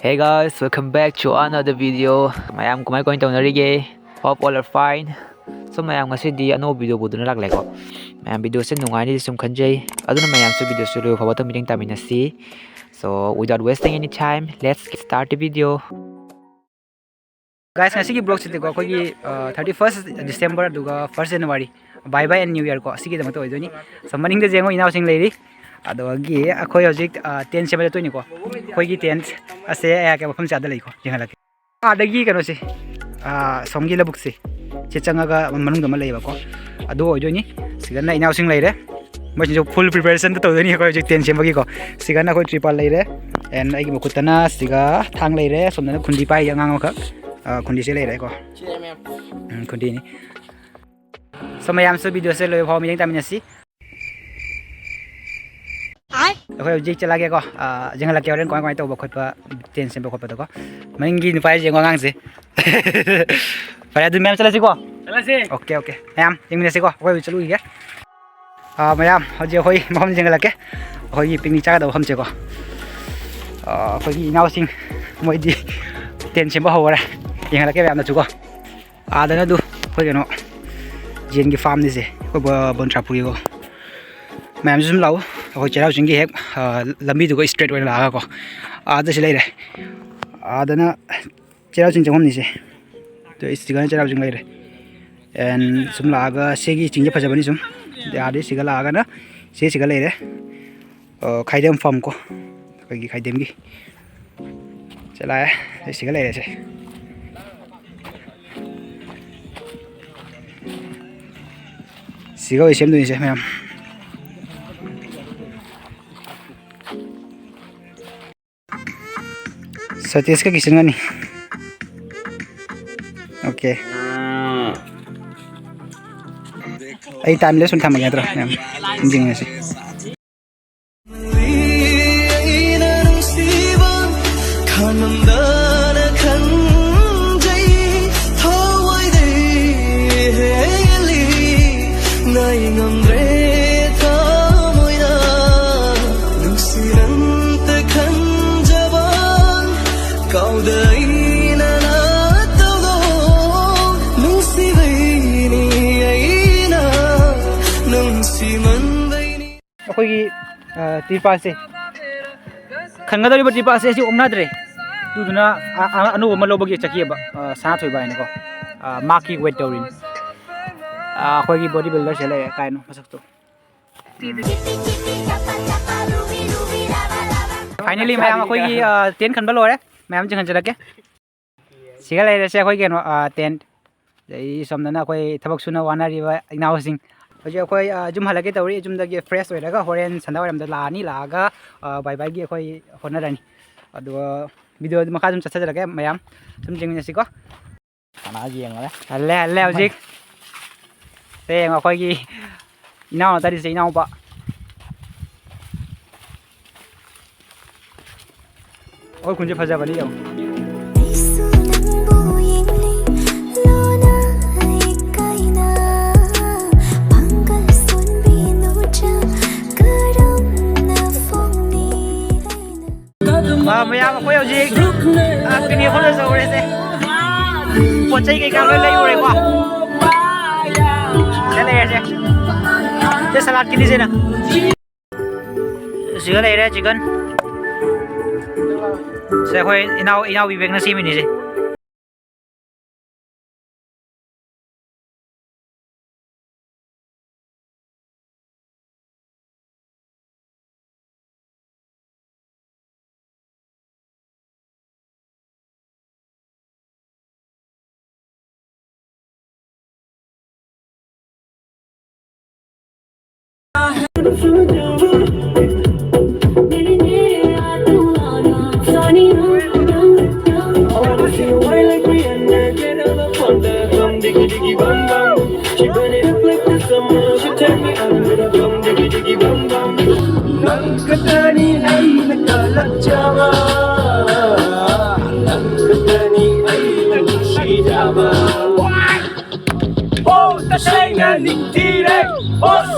Hey guys, welcome back to another video. Mayam kumai ko tawnarige. Hope all are fine. So mayam ngasidi ano video buduna lagleko. Mayam video se nungai ni sum khanjai. Aduna mayam su video su lo phawata meeting taminasi. So without wasting any time, let's get start the video. Guys, nasi ki vlog site ko gi 31st December duga 1st January. Bye bye and New Year ko. Sigi damato idoni. Samaning de jengo inaw sing leiri. Adogi akhoi hojik 10 se bale toini ko. Khoi gi 10 ase ya ke mafam chada lei ko jengala ke. Adagi kano se somgi labuk se. Chechanga ga manung dama lei ba ko. Ado ojoni sigana inaw sing leire. Mo jo full preparation to doni ko hojik 10 se bagi ko. Sigana khoi triple leire and ai mukutana siga thang leire somna khundi pai yang ka kundi se leire ko. Kundi ni. So mayam so video se lo phom meeting taminasi. Aku jik cila ke ko, jangan lagi orang kau itu bakal apa tension bakal apa tu ko, mungkin nupai jangan ngang sih. Pada tu mayam cila sih ko. Cila sih. Okay. Mayam, jangan sih ko. Aku cila lagi ya. Mayam, aja kau maham jangan lagi. Kau picnic cakap tu maham cakap. Kau inau sing, mau di tension bahawa orang jangan lagi mayam tu ko. Ada na tu, kau keno, jangan farm ni sih, kau bon trapuri ko. Mayam zoom lau. Aku cakap sini hek lambi tu ko straight way laga ko. Ada sih leh. Ada na cakap sini jangan ni sih. Tu istiqamah cakap sini leh. And zoom laga segi sini pasal bani zoom. Dia ada sih laga na. Sih leh. Kaidem farm ko. Kaki kaidem gi. Cakap sih leh sih. Sih kau isim tu ni sih macam. Satish ka kisan nga ni. Okay. Ay timeless ulit tama ganito. Hindi nga si. Aku ini tripa se, khanga dari tripa se si omna dre, tu tu na anu omalo bagi cakap ba, sangat hebat ini ko, maki weight daurin, aku ini bodybuilder cile kain masak tu. Finally, mayam aku ini tent kan baloi ya, mayam jangan cedak ya. Segala ada saya aku ini tent, jadi somnana aku tabak suna wana riba inaw sing. Jadi aku jum halagi tahu jum lagi fresh way laga, horen sandal orang lani laga, bye bye gi aku horan ni. Aduh video macam jum caca lagi, mayam, jum jengnya sih ko. Mana lagi yang mana? Ale ojik. Yang aku lagi inaw tadi saya inaw pak. Oh kunci fajar balik jauh. Mayam aku yang jik, kini aku dah sore se. Pocai ke kamera lagi orang ko. Saya lagi se. Saya salad kini se na. Segala ada chicken. Saya kau inau bibek nasi mini se.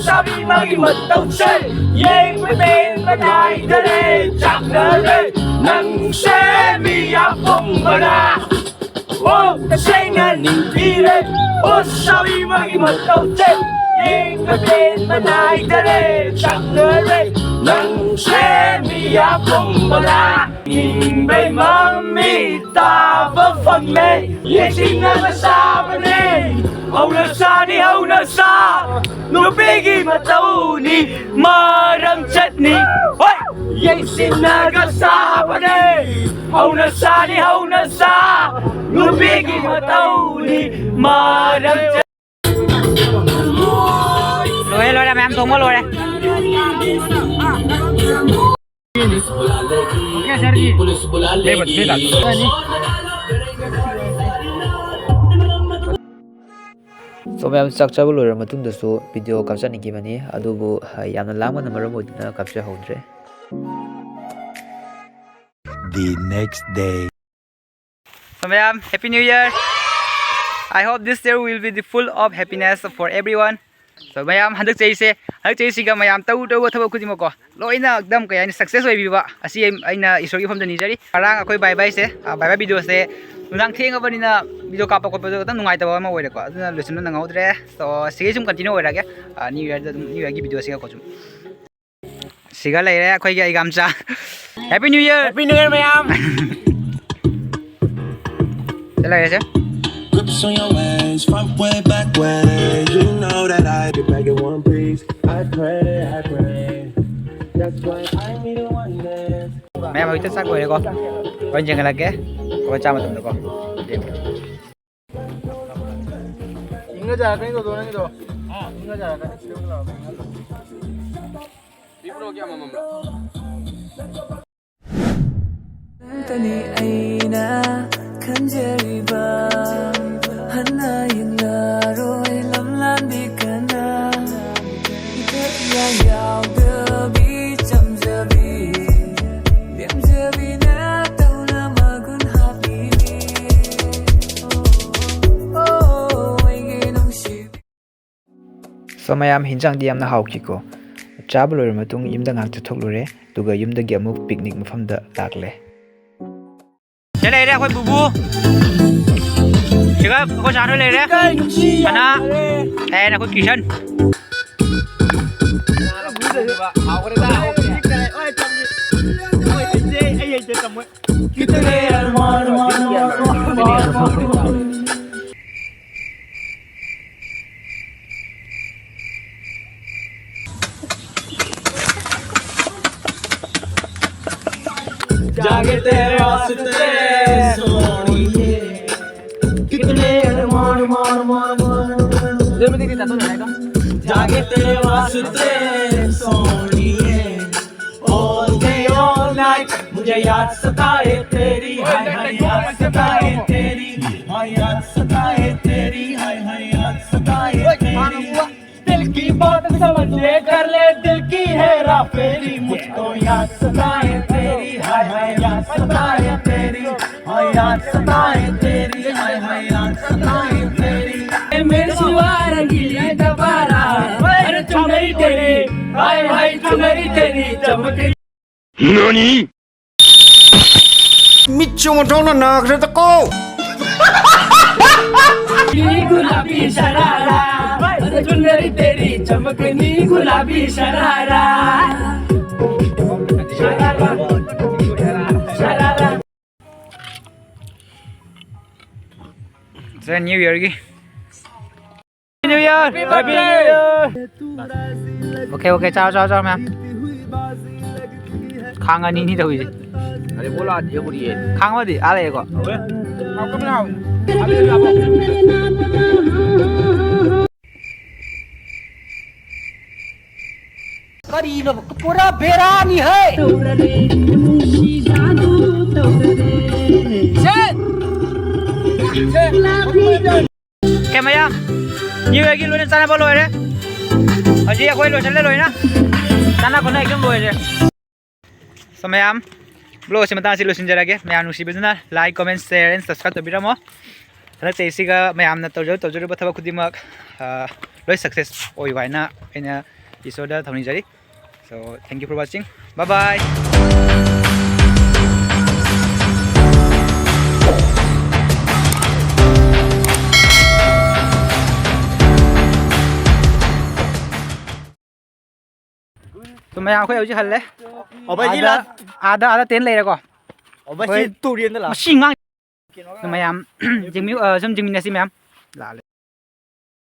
Sabi maging matawsay, yang may ben matay dali, chak na rin, ꯅꯪꯁꯦ ꯃꯤꯌꯥꯝꯕꯝꯕꯔꯥ 오 생한 인기를 옷사위 막이 못하우제 잉가된 만나이다래 장르래 낭세 미야봉보라 인베 맘이 따바 펀메 예싱나가 사바네 하우나사니 하우나사 누비기 마타우니 마람 찻니 예싱나가 사바네 하우나사니 하우나사 누비기 마타우니 마람 찻니 lôi ra mẹ em thùng có lôi đây đây bật đi đặt So mayam structure loi matung da su video capture ni gimani adubu yamna lama na maram odina capture hodre. The next day. so ma'am happy new year. I hope this year will be the full of happiness for everyone. So ma'am handak chei se ga ma'am tau thaba khudimo ko loina ekdam kaya ni success oi biwa asi aina isor gi phomda ni jari arang akoi bye bye se bye bye video se nang theng abani na video kapa ko do ta nungai ta ba ma oi ko aduna lesson na ngaudre so sige sum continue oi ra ge new year gi video se ko sum siga lai re akoi ga igam cha happy new year ma'am chala re se Grips on your ways, front way, back way. You know that I be back in one piece. I pray. That's why I need a one dance. mẹ mà chắc rồi con coi chừng là cái coi cha mà tụi con 인가 잘하는 거 도는 거 인가 잘하는 거 쉬운 거 입으로 오게 한번 먹어 tani aina kanjeriba hana yingla roi lamlan bikana ya yaw de bi chamjabi demjabi na tauna magun happy oh ege nongshi So mayam hinjang di yamna hauki ko chaba loi matung yimda ngak thok lore duga yimda gi amuk picnic mafam da lakle. thế này đây khôi bù bù chỉ có sáng thôi này đấy anh à đây là khôi kỳ sân जागे तेरे वास्ते सोनिए कितने अरमान जागे तेरे वास्ते सोनिए all day all night मुझे याद सताए तेरी हाय हाय याद सताए तेरी हाय याद सताए तेरी हाय हाय याद सताए तेरी दिल की बात समझ ले कर ले दिल की हेरा फेरी मुझको याद सताए तेरी हाय हाय याद सताए तेरी हाय याद सताए तेरी हाय हाय याद सताए तेरी मेरे सिवा रंगीली दोबारा अरे तू नहीं तेरी हाय हाय तू नहीं तेरी चमक NANI? 미치고 저는 나 그래도 꼭 गुलाबी शरारा चुनरी तेरी चमकनी गुलाबी sharara It's New Year ki New Year Happy New Year okay chào ma'am khang ani ni đâu gì अरे बोला ये बोलिए khang mà đi à đây có आपको बनाओ करी लो पूरा बेरानी है cái mày à như vậy kia luôn sana bao lồi đấy ở gì quay lồi chân lên lồi na sana còn này cũng lồi rồi so mày am blog से मता सिलो सिंजरा के मैं अनुसी बिजना like comment share and subscribe तो बिरामो हला चेसिगा मैं आमना तोजो बथबा खुदिमक लोय सक्सेस ओइ वाइना एना इsoda थौनि जरी so thank you for watching bye bye tụi mày không khơi chứ hẳn lấy ở bên là ada tiến lên rồi co ở bên tụ điện đó là mà xinh ngang tụi mày làm chứng minh này xem em là